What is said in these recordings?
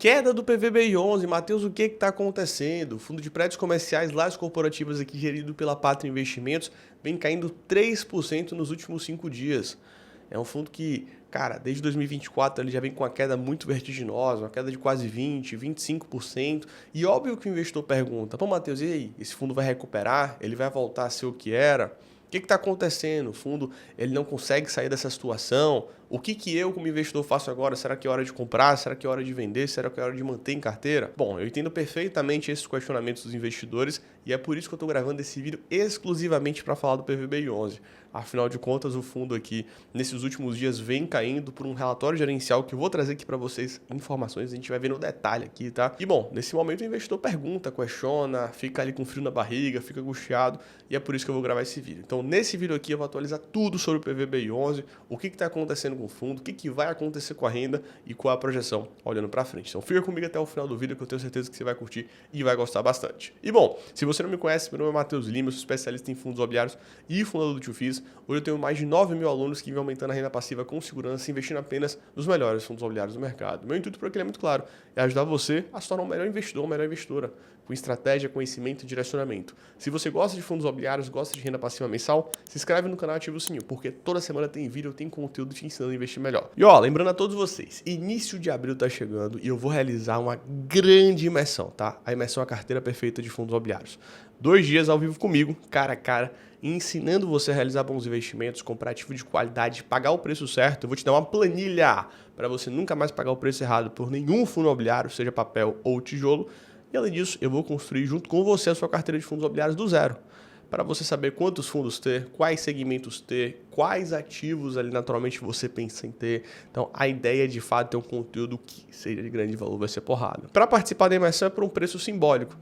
Queda do PVBI11, Matheus, o que está acontecendo? O fundo de prédios comerciais, lajes corporativas aqui gerido pela Pátria Investimentos, vem caindo 3% nos últimos 5 dias. É um fundo que, cara, desde 2024 ele já vem com uma queda muito vertiginosa, uma queda de quase 20%, 25%. E óbvio que o investidor pergunta, pô, Matheus, e aí? Esse fundo vai recuperar? Ele vai voltar a ser o que era? O que está acontecendo? O fundo ele não consegue sair dessa situação? O que eu, como investidor, faço agora? Será que é hora de comprar? Será que é hora de vender? Será que é hora de manter em carteira? Bom, eu entendo perfeitamente esses questionamentos dos investidores e é por isso que eu estou gravando esse vídeo exclusivamente para falar do PVBI11. Afinal de contas, o fundo aqui, nesses últimos dias, vem caindo por um relatório gerencial que eu vou trazer aqui para vocês informações, a gente vai ver no detalhe aqui, tá? E bom, nesse momento o investidor pergunta, questiona, fica ali com frio na barriga, fica angustiado e é por isso que eu vou gravar esse vídeo. Então, nesse vídeo aqui eu vou atualizar tudo sobre o PVBI11, o que está acontecendo com o fundo, o que vai acontecer com a renda e qual a projeção olhando para frente. Então, fica comigo até o final do vídeo que eu tenho certeza que você vai curtir e vai gostar bastante. E bom, se você não me conhece, meu nome é Matheus Lima, eu sou especialista em fundos imobiliários e fundador do Tio Fiz. Hoje eu tenho mais de 9 mil alunos que vêm aumentando a renda passiva com segurança, investindo apenas nos melhores fundos imobiliários do mercado. Meu intuito por aqui é muito claro, é ajudar você a se tornar um melhor investidor, uma melhor investora, com estratégia, conhecimento e direcionamento. Se você gosta de fundos imobiliários, gosta de renda passiva mensal, se inscreve no canal e ativa o sininho, porque toda semana tem vídeo, tem conteúdo te ensinando a investir melhor. E ó, lembrando a todos vocês, início de abril tá chegando e eu vou realizar uma grande imersão, tá? A imersão é a carteira perfeita de fundos imobiliários. 2 dias ao vivo comigo, cara a cara, ensinando você a realizar bons investimentos, comprar ativo de qualidade, pagar o preço certo. Eu vou te dar uma planilha para você nunca mais pagar o preço errado por nenhum fundo imobiliário, seja papel ou tijolo. E além disso, eu vou construir junto com você a sua carteira de fundos imobiliários do zero, para você saber quantos fundos ter, quais segmentos ter, quais ativos ali naturalmente você pensa em ter. Então, a ideia de fato é ter um conteúdo que seja de grande valor, vai ser porrada. Para participar da imersão é por um preço simbólico.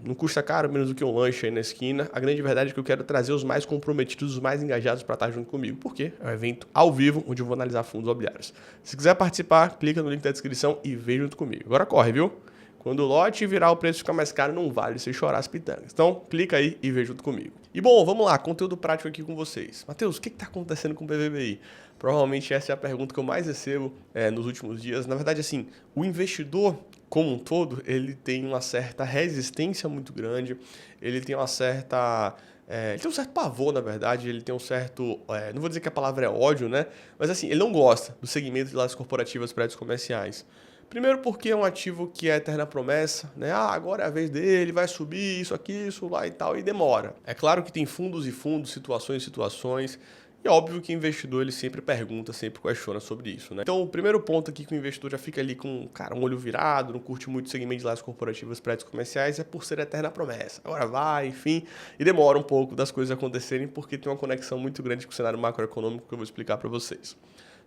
Não custa caro, menos do que um lanche aí na esquina. A grande verdade é que eu quero trazer os mais comprometidos, os mais engajados para estar junto comigo. Por quê? É um evento ao vivo, onde eu vou analisar fundos imobiliários. Se quiser participar, clica no link da descrição e vem junto comigo. Agora corre, viu? Quando o lote virar, o preço ficar mais caro, não vale você chorar as pitangas. Então, clica aí e vem junto comigo. E bom, vamos lá, conteúdo prático aqui com vocês. Matheus, o que está acontecendo com o PVBI? Provavelmente essa é a pergunta que eu mais recebo nos últimos dias. Na verdade, assim, o investidor como um todo, ele tem uma certa resistência muito grande, ele tem uma certa... ele tem um certo pavor, na verdade, ele tem um certo... não vou dizer que a palavra é ódio, né? Mas assim, ele não gosta do segmento de lajes corporativas, prédios comerciais. Primeiro porque é um ativo que é eterna promessa, né? Ah, agora é a vez dele, vai subir isso aqui, isso lá e tal, e demora. É claro que tem fundos e fundos, situações e situações, e é óbvio que o investidor ele sempre pergunta, sempre questiona sobre isso, né? Então, o primeiro ponto aqui que o investidor já fica ali com, cara, um olho virado, não curte muito o segmento de lajes corporativas, prédios comerciais, é por ser eterna promessa. Agora vai, enfim, e demora um pouco das coisas acontecerem porque tem uma conexão muito grande com o cenário macroeconômico que eu vou explicar para vocês.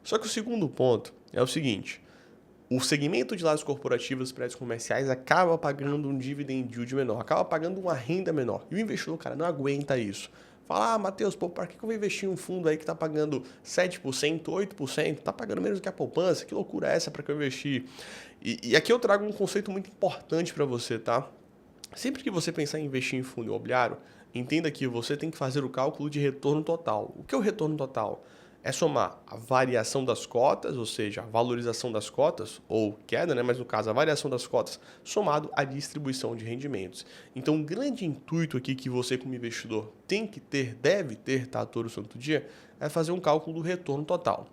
Só que o segundo ponto é o seguinte: o segmento de lajes corporativas, prédios comerciais, acaba pagando um dividend yield menor, acaba pagando uma renda menor. E o investidor, cara, não aguenta isso. Fala, Matheus, pô, para que eu vou investir em um fundo aí que está pagando 7%, 8%, está pagando menos do que a poupança? Que loucura é essa para que eu investir? E aqui eu trago um conceito muito importante para você, tá? Sempre que você pensar em investir em fundo imobiliário, entenda que você tem que fazer o cálculo de retorno total. O que é o retorno total? É somar a variação das cotas, ou seja, a valorização das cotas, ou queda, né? Mas no caso a variação das cotas, somado à distribuição de rendimentos. Então, o grande intuito aqui que você como investidor tem que ter, deve ter, tá, todo santo dia, é fazer um cálculo do retorno total.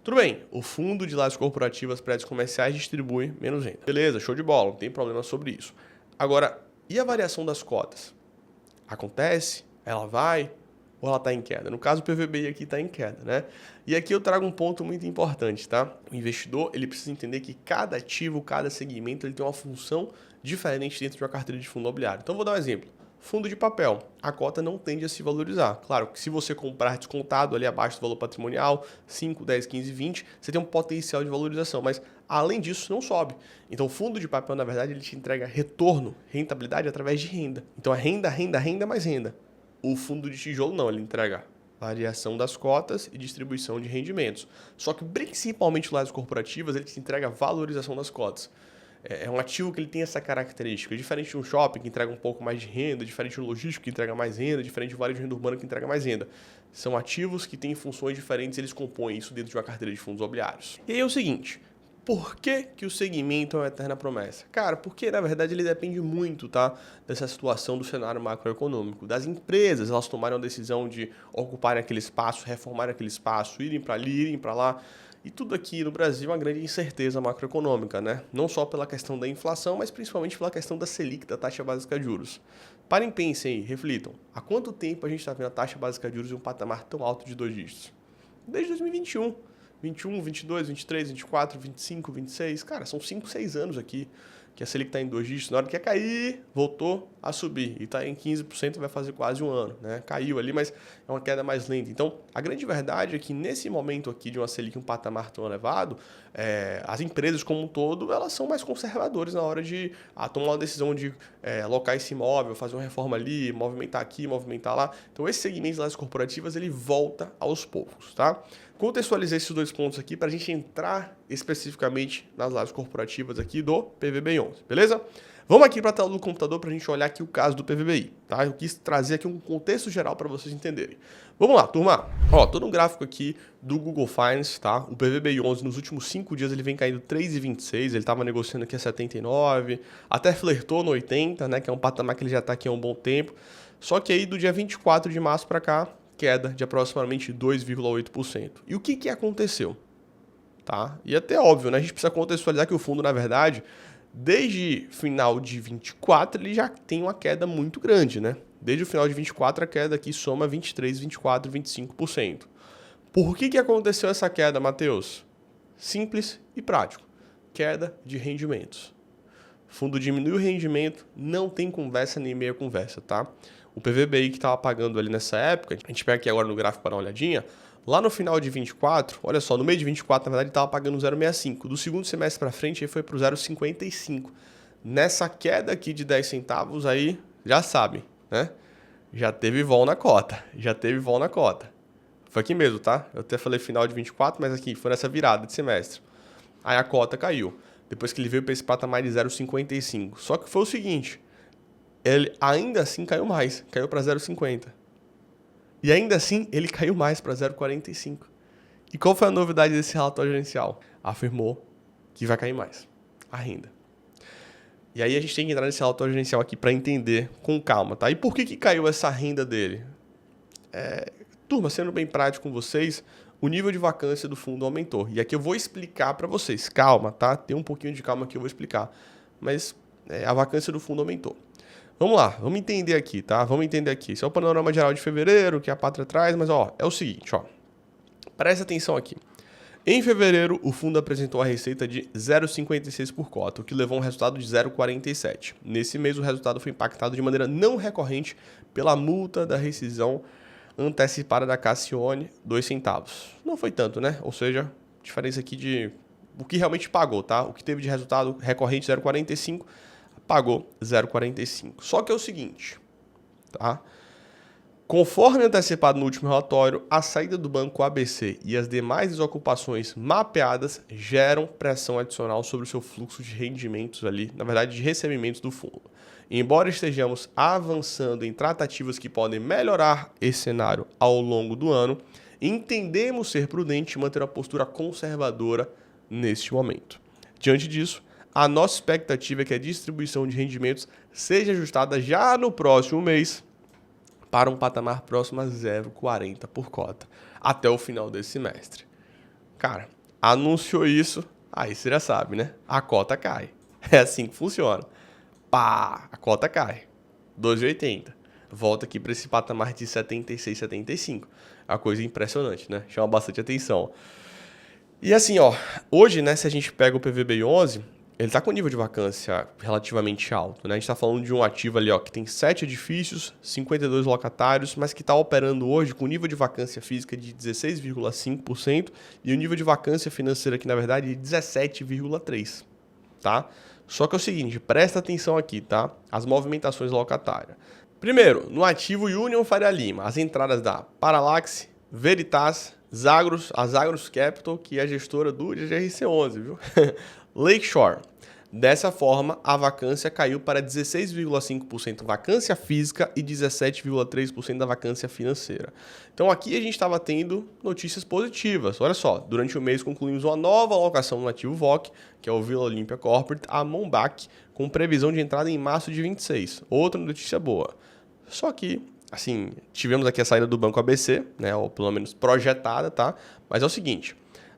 Tudo bem, o fundo de lajes corporativas, prédios comerciais distribui menos renda. Beleza, show de bola, não tem problema sobre isso. Agora, e a variação das cotas? Acontece? Ela vai? Ou ela está em queda? No caso, o PVBI aqui está em queda, né? E aqui eu trago um ponto muito importante, tá? O investidor, ele precisa entender que cada ativo, cada segmento, ele tem uma função diferente dentro de uma carteira de fundo imobiliário. Então, vou dar um exemplo. Fundo de papel, a cota não tende a se valorizar. Claro que se você comprar descontado ali abaixo do valor patrimonial, 5, 10, 15, 20, você tem um potencial de valorização, mas além disso não sobe. Então o fundo de papel, na verdade, ele te entrega retorno, rentabilidade através de renda. Então é renda, renda, renda mais renda. O fundo de tijolo não, ele entrega variação das cotas e distribuição de rendimentos. Só que principalmente lajes corporativas, ele te entrega valorização das cotas. É um ativo que ele tem essa característica. Diferente de um shopping que entrega um pouco mais de renda, diferente de um logístico que entrega mais renda, diferente de um varejo de renda urbana que entrega mais renda. São ativos que têm funções diferentes e eles compõem isso dentro de uma carteira de fundos imobiliários. E aí é o seguinte, por que o segmento é uma eterna promessa? Cara, porque na verdade ele depende muito, tá, dessa situação do cenário macroeconômico. Das empresas, elas tomarem a decisão de ocuparem aquele espaço, reformarem aquele espaço, irem para ali, irem para lá. E tudo aqui no Brasil é uma grande incerteza macroeconômica, né? Não só pela questão da inflação, mas principalmente pela questão da Selic, da taxa básica de juros. Parem, pensem aí, reflitam. Há quanto tempo a gente está vendo a taxa básica de juros em um patamar tão alto de 2 dígitos? Desde 2021. 21, 22, 23, 24, 25, 26. Cara, são 5, 6 anos aqui que a Selic está em 2 dígitos. Na hora que ia cair, voltou a subir. E está em 15%, vai fazer quase um ano, né? Caiu ali, mas é uma queda mais lenta. Então, a grande verdade é que nesse momento aqui de uma Selic em um patamar tão elevado, as empresas como um todo, elas são mais conservadoras na hora de tomar uma decisão de alocar esse imóvel, fazer uma reforma ali, movimentar aqui, movimentar lá. Então, esse segmento das corporativas, ele volta aos poucos, tá? Contextualizei esses 2 pontos aqui para a gente entrar especificamente nas lajes corporativas aqui do PVBI11, beleza? Vamos aqui para a tela do computador para a gente olhar aqui o caso do PVBI, tá? Eu quis trazer aqui um contexto geral para vocês entenderem. Vamos lá, turma. Ó, tô no gráfico aqui do Google Finance, tá? O PVBI11 nos últimos 5 dias ele vem caindo 3,26, ele estava negociando aqui a 79, até flertou no 80, né? Que é um patamar que ele já está aqui há um bom tempo. Só que aí do dia 24 de março para cá, queda de aproximadamente 2,8%. E o que aconteceu? Tá? E até óbvio, né? A gente precisa contextualizar que o fundo, na verdade, desde final de 24, ele já tem uma queda muito grande, né? Desde o final de 24, a queda aqui soma 23, 24, 25%. Por que aconteceu essa queda, Matheus? Simples e prático. Queda de rendimentos. O fundo diminui o rendimento, não tem conversa nem meia conversa, tá? O PVBI que estava pagando ali nessa época, a gente pega aqui agora no gráfico para dar uma olhadinha, lá no final de 24, olha só, no meio de 24, na verdade, estava pagando 0,65. Do segundo semestre para frente, aí foi para o 0,55. Nessa queda aqui de 10 centavos, aí, já sabem, né? Já teve vol na cota, Foi aqui mesmo, tá? Eu até falei final de 24, mas aqui foi nessa virada de semestre. Aí a cota caiu, depois que ele veio para esse patamar de 0,55. Só que foi o seguinte, ele ainda assim caiu mais, caiu para 0,50. E ainda assim, ele caiu mais para 0,45. E qual foi a novidade desse relatório gerencial? Afirmou que vai cair mais a renda. E aí a gente tem que entrar nesse relatório gerencial aqui para entender com calma, tá? E por que caiu essa renda dele? Turma, sendo bem prático com vocês, o nível de vacância do fundo aumentou. E aqui eu vou explicar para vocês. Calma, tá? Tem um pouquinho de calma que eu vou explicar. Mas a vacância do fundo aumentou. Vamos lá, vamos entender aqui, tá? Vamos entender aqui. Esse é o panorama geral de fevereiro, que a Pátria traz, mas ó, é o seguinte, ó. Presta atenção aqui. Em fevereiro, o fundo apresentou a receita de 0,56 por cota, o que levou a um resultado de 0,47. Nesse mês, o resultado foi impactado de maneira não recorrente pela multa da rescisão antecipada da Cassione, 2 centavos. Não foi tanto, né? Ou seja, diferença aqui de o que realmente pagou, tá? O que teve de resultado recorrente 0,45, pagou 0,45. Só que é o seguinte, tá? Conforme antecipado no último relatório, a saída do Banco ABC e as demais desocupações mapeadas geram pressão adicional sobre o seu fluxo de rendimentos ali, na verdade, de recebimentos do fundo. Embora estejamos avançando em tratativas que podem melhorar esse cenário ao longo do ano, entendemos ser prudente manter uma postura conservadora neste momento. Diante disso, a nossa expectativa é que a distribuição de rendimentos seja ajustada já no próximo mês para um patamar próximo a 0,40 por cota, até o final desse semestre. Cara, anunciou isso, aí você já sabe, né? A cota cai. É assim que funciona. Pá, a cota cai. 2,80. Volta aqui para esse patamar de 76, 75. É uma coisa impressionante, né? Chama bastante atenção. E assim, ó, hoje, né, se a gente pega o PVBI11, ele está com nível de vacância relativamente alto, né? A gente está falando de um ativo ali, ó, que tem 7 edifícios, 52 locatários, mas que está operando hoje com nível de vacância física de 16,5% e o nível de vacância financeira aqui, na verdade, de 17,3%, tá? Só que é o seguinte, presta atenção aqui, tá? As movimentações locatárias. Primeiro, no ativo Union Faria Lima, as entradas da Paralaxe, Veritas, Zagros, a Zagros Capital, que é a gestora do GRC11, viu? Lakeshore, Dessa forma, a vacância caiu para 16,5% vacância física e 17,3% da vacância financeira. Então aqui a gente estava tendo notícias positivas. Olha só, durante o mês concluímos uma nova alocação no ativo VOC, que é o Vila Olímpia Corporate, a Monbac, com previsão de entrada em março de 26. Outra notícia boa. Só que, assim, tivemos aqui a saída do Banco ABC, né, ou pelo menos projetada, tá? Mas é o seguinte,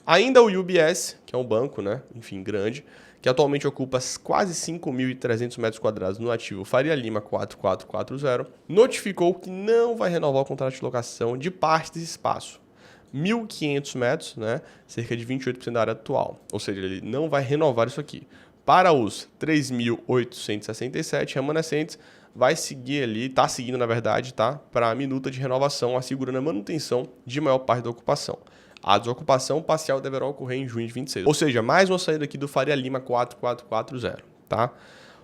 ainda o UBS, que é um banco, né, enfim, grande, que atualmente ocupa quase 5.300 metros quadrados no ativo Faria Lima 4440, notificou que não vai renovar o contrato de locação de parte desse espaço. 1.500 metros, né, cerca de 28% da área atual. Ou seja, ele não vai renovar isso aqui. Para os 3.867 remanescentes, vai seguir ali, está seguindo na verdade, tá, para a minuta de renovação, assegurando a manutenção de maior parte da ocupação. A desocupação parcial deverá ocorrer em junho de 26. Ou seja, mais uma saída aqui do Faria Lima 4440, tá?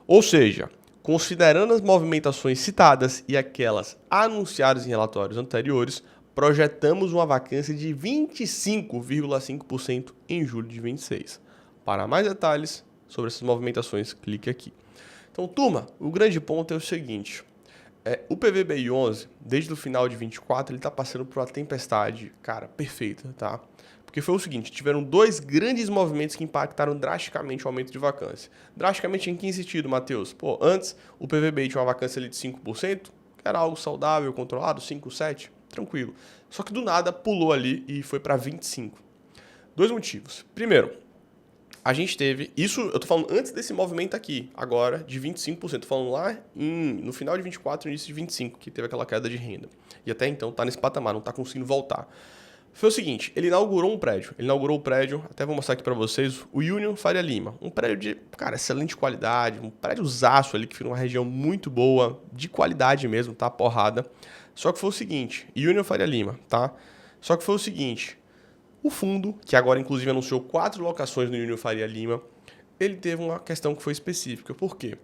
Ou seja, considerando as movimentações citadas e aquelas anunciadas em relatórios anteriores, projetamos uma vacância de 25,5% em julho de 26. Para mais detalhes sobre essas movimentações, clique aqui. Então, turma, o grande ponto é o seguinte. O PVBI 11, desde o final de 24, ele está passando por uma tempestade, cara, perfeita, tá? Porque foi o seguinte, tiveram dois grandes movimentos que impactaram drasticamente o aumento de vacância. Drasticamente em que sentido, Matheus? Pô, antes o PVBI tinha uma vacância ali de 5%, que era algo saudável, controlado, 5, 7, tranquilo. Só que do nada pulou ali e foi para 25%. Dois motivos. Primeiro, a gente teve, isso eu tô falando antes desse movimento aqui, agora de 25%, tô falando lá no final de 24, início de 25, que teve aquela queda de renda. E até então tá nesse patamar, não tá conseguindo voltar. Foi o seguinte, ele inaugurou o prédio, até vou mostrar aqui para vocês, o Union Faria Lima, um prédio de, cara, excelente qualidade, um prédiozaço ali que fica numa região muito boa, de qualidade mesmo, tá, porrada. Só que foi o seguinte, Union Faria Lima, tá? Só que foi o seguinte, o fundo, que agora inclusive anunciou 4 locações no Union Faria Lima, ele teve uma questão que foi específica. Por quê?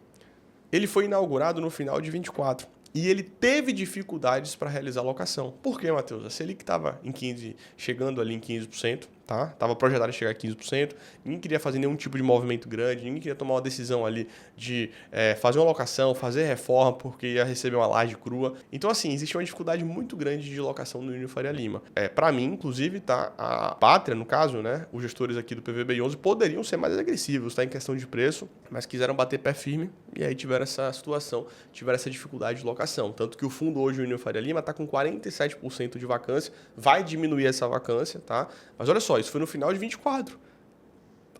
Ele foi inaugurado no final de 24 e ele teve dificuldades para realizar a locação. Por quê, Matheus? A Selic estava em 15%, chegando ali em 15%, tá? Estava projetado a chegar a 15%, ninguém queria fazer nenhum tipo de movimento grande, ninguém queria tomar uma decisão ali de fazer uma locação, fazer reforma, porque ia receber uma laje crua. Então, assim, existe uma dificuldade muito grande de locação no Union Faria Lima. Para mim, inclusive, tá? A Pátria, no caso, né? Os gestores aqui do PVBI 11 poderiam ser mais agressivos, tá? Em questão de preço, mas quiseram bater pé firme e aí tiveram essa situação, tiveram essa dificuldade de locação. Tanto que o fundo hoje, o Union Faria Lima, está com 47% de vacância, vai diminuir essa vacância, tá? Mas olha só, isso foi no final de 24.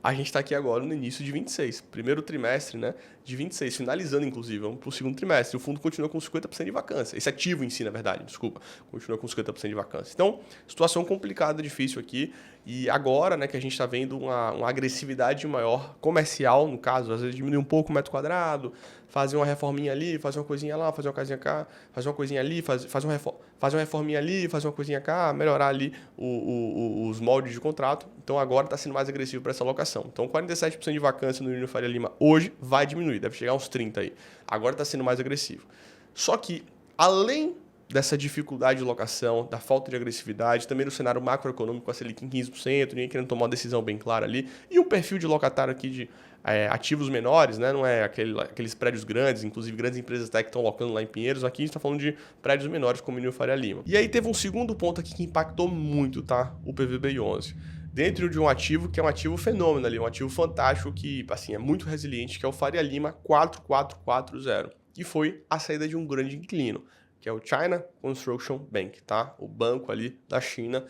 A gente está aqui agora no início de 26, primeiro trimestre, né, de 26, finalizando inclusive, vamos para o segundo trimestre. O fundo continua com 50% de vacância. Esse ativo em si, na verdade, desculpa, continua com 50% de vacância. Então, situação complicada, difícil aqui. E agora, né, que a gente está vendo uma agressividade maior comercial, no caso, às vezes diminuir um pouco o metro quadrado, fazer uma reforminha ali, fazer uma coisinha lá, fazer uma coisinha cá, fazer uma coisinha ali, fazer uma reforminha ali, fazer uma coisinha cá, melhorar ali os moldes de contrato. Então agora está sendo mais agressivo para essa alocação. Então 47% de vacância no Union Faria Lima hoje vai diminuir, deve chegar a uns 30% aí. Agora está sendo mais agressivo. Só que, além dessa dificuldade de locação, da falta de agressividade, também no cenário macroeconômico com a Selic em 15%, ninguém querendo tomar uma decisão bem clara ali, e um perfil de locatário aqui de ativos menores, né? Não é aqueles prédios grandes, inclusive grandes empresas que estão locando lá em Pinheiros, aqui a gente está falando de prédios menores como o Union Faria Lima. E aí teve um segundo ponto aqui que impactou muito, tá? O PVBI 11. Dentro de um ativo que é um ativo fenômeno ali, um ativo fantástico que, assim, é muito resiliente, que é o Faria Lima 4440. E foi a saída de um grande inquilino, que é o China Construction Bank, tá? O banco ali da China,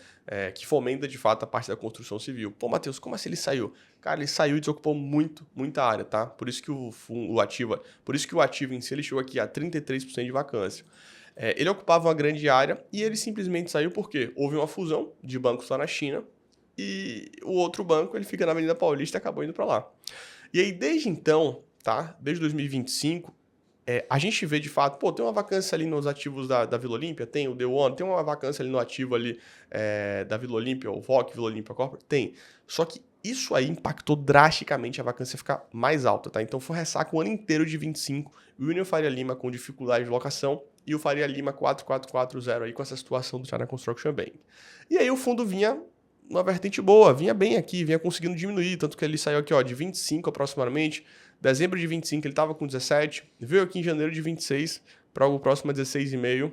que fomenta de fato a parte da construção civil. Pô, Matheus, como assim ele saiu? Cara, ele saiu e desocupou muita área, tá? Por isso que o ativo em si ele chegou aqui a 33% de vacância. Ele ocupava uma grande área e ele simplesmente saiu porque houve uma fusão de bancos lá na China e o outro banco ele fica na Avenida Paulista e acabou indo para lá. E aí desde então, tá? Desde 2025, a gente vê de fato, pô, tem uma vacância ali nos ativos da Vila Olímpia, tem o The One, tem uma vacância ali no ativo ali da Vila Olímpia, o VOC, Vila Olímpia Corporate, tem. Só que isso aí impactou drasticamente a vacância ficar mais alta, tá? Então foi ressaca o ano inteiro de 25, o Union Faria Lima com dificuldade de locação e o Faria Lima 4440 aí com essa situação do China Construction Bank. E aí o fundo vinha uma vertente boa, vinha bem aqui, vinha conseguindo diminuir, tanto que ele saiu aqui, ó, de 25 aproximadamente, dezembro de 25 ele estava com 17, veio aqui em janeiro de 26 para algo próximo a 16,5.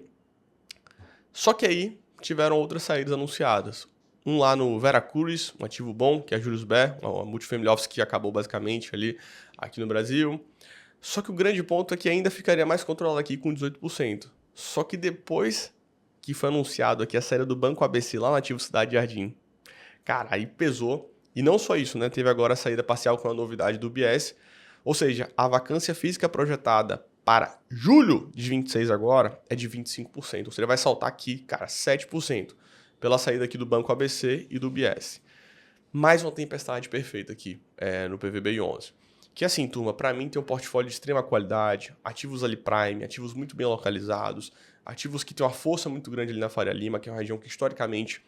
Só que aí tiveram outras saídas anunciadas. Um lá no Veracruz, um ativo bom, que é a Julius Baer, uma multifamily office que acabou basicamente ali aqui no Brasil. Só que o grande ponto é que ainda ficaria mais controlado aqui com 18%. Só que depois que foi anunciado aqui a saída do Banco ABC lá no ativo Cidade Jardim, cara, aí pesou. E não só isso, né? Teve agora a saída parcial com a novidade do BS. Ou seja, a vacância física projetada para julho de 26 agora é de 25%. Ou seja, vai saltar aqui, cara, 7% pela saída aqui do Banco ABC e do BS. Mais uma tempestade perfeita aqui no PVBI 11. Que assim, turma, para mim tem um portfólio de extrema qualidade, ativos ali prime, ativos muito bem localizados, ativos que têm uma força muito grande ali na Faria Lima, que é uma região que historicamente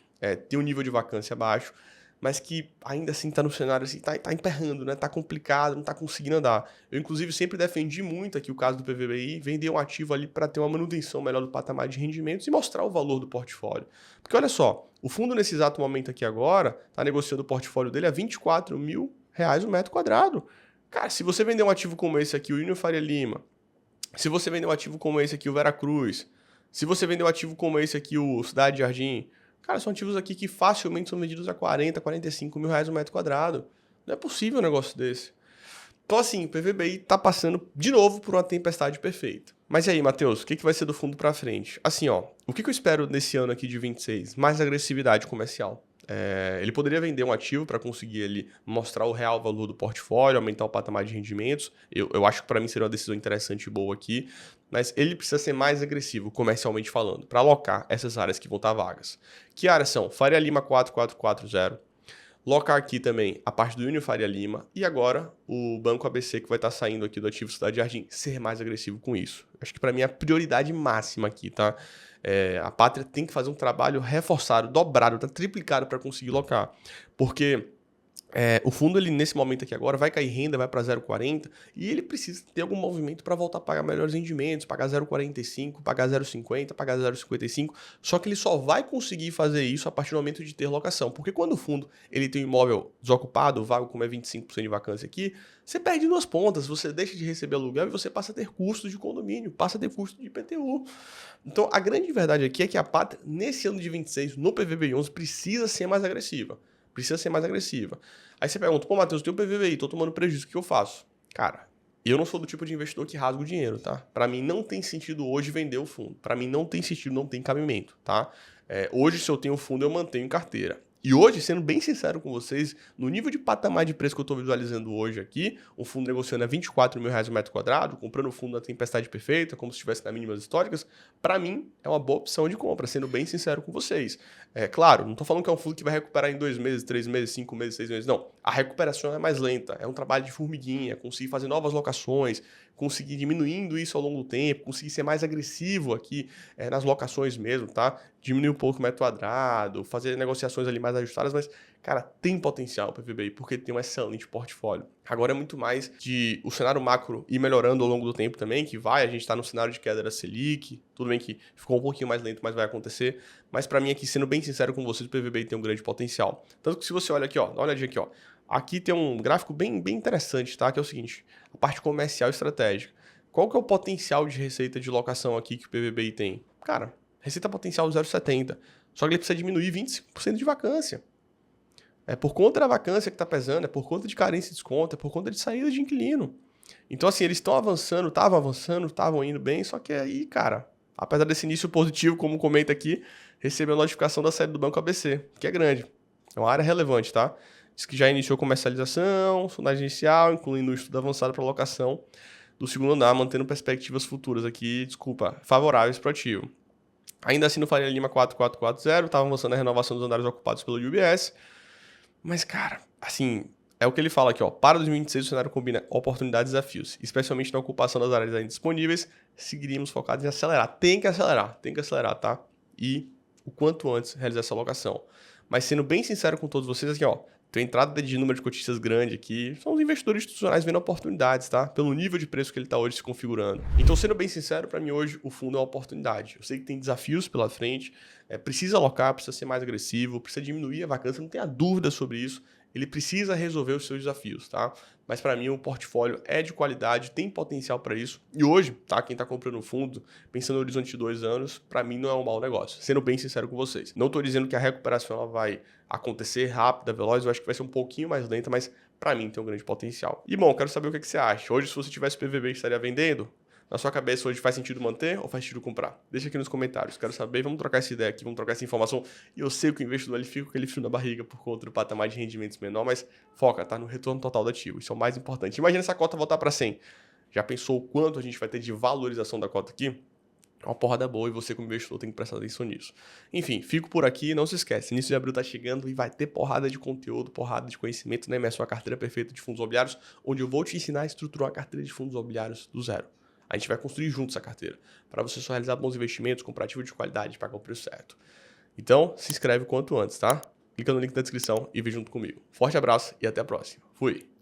tem um nível de vacância baixo, mas que ainda assim está no cenário assim, tá emperrando, né? Tá complicado, não tá conseguindo andar. Eu, inclusive, sempre defendi muito aqui o caso do PVBI, vender um ativo ali para ter uma manutenção melhor do patamar de rendimentos e mostrar o valor do portfólio. Porque olha só, o fundo nesse exato momento aqui agora está negociando o portfólio dele a R$ 24.000 o metro quadrado. Cara, se você vender um ativo como esse aqui, o Union Faria Lima, se você vender um ativo como esse aqui, o Veracruz, se você vender um ativo como esse aqui, o Cidade Jardim, cara, são ativos aqui que facilmente são vendidos a R$ 40.000, R$ 45.000 o metro quadrado. Não é possível um negócio desse. Então, assim, o PVBI tá passando de novo por uma tempestade perfeita. Mas e aí, Matheus, o que vai ser do fundo para frente? Assim, ó, o que eu espero nesse ano aqui de 26? Mais agressividade comercial. Ele poderia vender um ativo para conseguir ele mostrar o real valor do portfólio, aumentar o patamar de rendimentos. Eu acho que para mim seria uma decisão interessante e boa aqui, mas ele precisa ser mais agressivo, comercialmente falando, para alocar essas áreas que vão estar vagas. Que áreas são? Faria Lima 4440, locar aqui também a parte do Union Faria Lima e agora o Banco ABC que vai estar saindo aqui do ativo Cidade Jardim, ser mais agressivo com isso. Acho que para mim é a prioridade máxima aqui, tá? A Pátria tem que fazer um trabalho reforçado, dobrado, tá triplicado para conseguir locar. Porque o fundo, ele nesse momento aqui agora, vai cair renda, vai para 0,40 e ele precisa ter algum movimento para voltar a pagar melhores rendimentos, pagar 0,45, pagar 0,50, pagar 0,55. Só que ele só vai conseguir fazer isso a partir do momento de ter locação. Porque quando o fundo ele tem um imóvel desocupado, vago como é 25% de vacância aqui, você perde duas pontas, você deixa de receber aluguel e você passa a ter custos de condomínio, passa a ter custo de IPTU. Então, a grande verdade aqui é que a Pátria, nesse ano de 26, no PVBI 11, precisa ser mais agressiva. Precisa ser mais agressiva. Aí você pergunta, pô, Matheus, eu tenho PVBI, tô tomando prejuízo, o que eu faço? Cara, eu não sou do tipo de investidor que rasga o dinheiro, tá? Para mim não tem sentido hoje vender o fundo. Para mim não tem sentido, não tem cabimento, tá? Hoje, se eu tenho fundo, eu mantenho em carteira. E hoje, sendo bem sincero com vocês, no nível de patamar de preço que eu estou visualizando hoje aqui, um fundo negociando a R$ 24.000 o metro quadrado, comprando o fundo da tempestade perfeita, como se estivesse nas mínimas históricas, para mim é uma boa opção de compra, sendo bem sincero com vocês. Claro, não estou falando que é um fundo que vai recuperar em 2 meses, 3 meses, 5 meses, 6 meses, não. A recuperação é mais lenta, é um trabalho de formiguinha, conseguir fazer novas locações, conseguir diminuindo isso ao longo do tempo, conseguir ser mais agressivo aqui nas locações mesmo, tá? Diminuir um pouco o metro quadrado, fazer negociações ali mais ajustadas, mas, cara, tem potencial o PVBI, porque tem um excelente portfólio. Agora é muito mais de o cenário macro ir melhorando ao longo do tempo também, que vai, a gente tá no cenário de queda da Selic, tudo bem que ficou um pouquinho mais lento, mas vai acontecer, mas para mim aqui, sendo bem sincero com vocês, o PVBI tem um grande potencial. Tanto que se você olha aqui, ó, dá uma olhadinha aqui, ó, aqui tem um gráfico bem interessante, tá? Que é o seguinte, a parte comercial e estratégica. Qual que é o potencial de receita de locação aqui que o PVBI tem? Cara, receita potencial 0,70. Só que ele precisa diminuir 25% de vacância. É por conta da vacância que está pesando, é por conta de carência de desconto, é por conta de saída de inquilino. Então, assim, eles estão avançando, estavam indo bem, só que aí, cara, apesar desse início positivo, como comenta aqui, recebeu a notificação da saída do Banco ABC, que é grande. É uma área relevante, tá? Diz que já iniciou comercialização, sondagem inicial, incluindo o estudo avançado para locação do segundo andar, mantendo perspectivas futuras aqui, favoráveis para o ativo. Ainda assim, no Faria Lima 4440, estava avançando a renovação dos andares ocupados pelo UBS. Mas, cara, assim, é o que ele fala aqui, ó. Para 2026, o cenário combina oportunidades e desafios, especialmente na ocupação das áreas ainda disponíveis. Seguiríamos focados em acelerar. Tem que acelerar, tá? E o quanto antes realizar essa alocação. Mas sendo bem sincero com todos vocês, aqui, ó, Tem entrada de número de cotistas grande aqui. São os investidores institucionais vendo oportunidades, tá? Pelo nível de preço que ele está hoje se configurando. Então, sendo bem sincero, para mim hoje o fundo é uma oportunidade. Eu sei que tem desafios pela frente, precisa alocar, precisa ser mais agressivo, precisa diminuir a vacância, não tenha dúvida sobre isso. Ele precisa resolver os seus desafios, tá? Mas para mim o portfólio é de qualidade, tem potencial para isso. E hoje, tá? Quem está comprando o fundo, pensando no horizonte de 2 anos, para mim não é um mau negócio. Sendo bem sincero com vocês. Não estou dizendo que a recuperação ela vai acontecer rápida, veloz, eu acho que vai ser um pouquinho mais lenta, mas para mim tem um grande potencial. E bom, quero saber o que você acha. Hoje, se você tivesse PVB, estaria vendendo? Na sua cabeça hoje faz sentido manter ou faz sentido comprar? Deixa aqui nos comentários, quero saber, vamos trocar essa ideia aqui, vamos trocar essa informação. E eu sei que o investidor ele fica com aquele frio na barriga por conta do patamar de rendimentos menor, mas foca, tá? No retorno total do ativo, isso é o mais importante. Imagina essa cota voltar para 100. Já pensou o quanto a gente vai ter de valorização da cota aqui? É uma porrada boa e você como investidor tem que prestar atenção nisso. Enfim, fico por aqui, não se esquece, início de abril tá chegando e vai ter porrada de conteúdo, porrada de conhecimento, né? Minha sua carteira perfeita de fundos imobiliários, onde eu vou te ensinar a estruturar a carteira de fundos imobiliários do zero. A gente vai construir juntos essa carteira, para você só realizar bons investimentos, comprar ativo de qualidade e pagar o preço certo. Então, se inscreve quanto antes, tá? Clica no link da descrição e vem junto comigo. Forte abraço e até a próxima. Fui!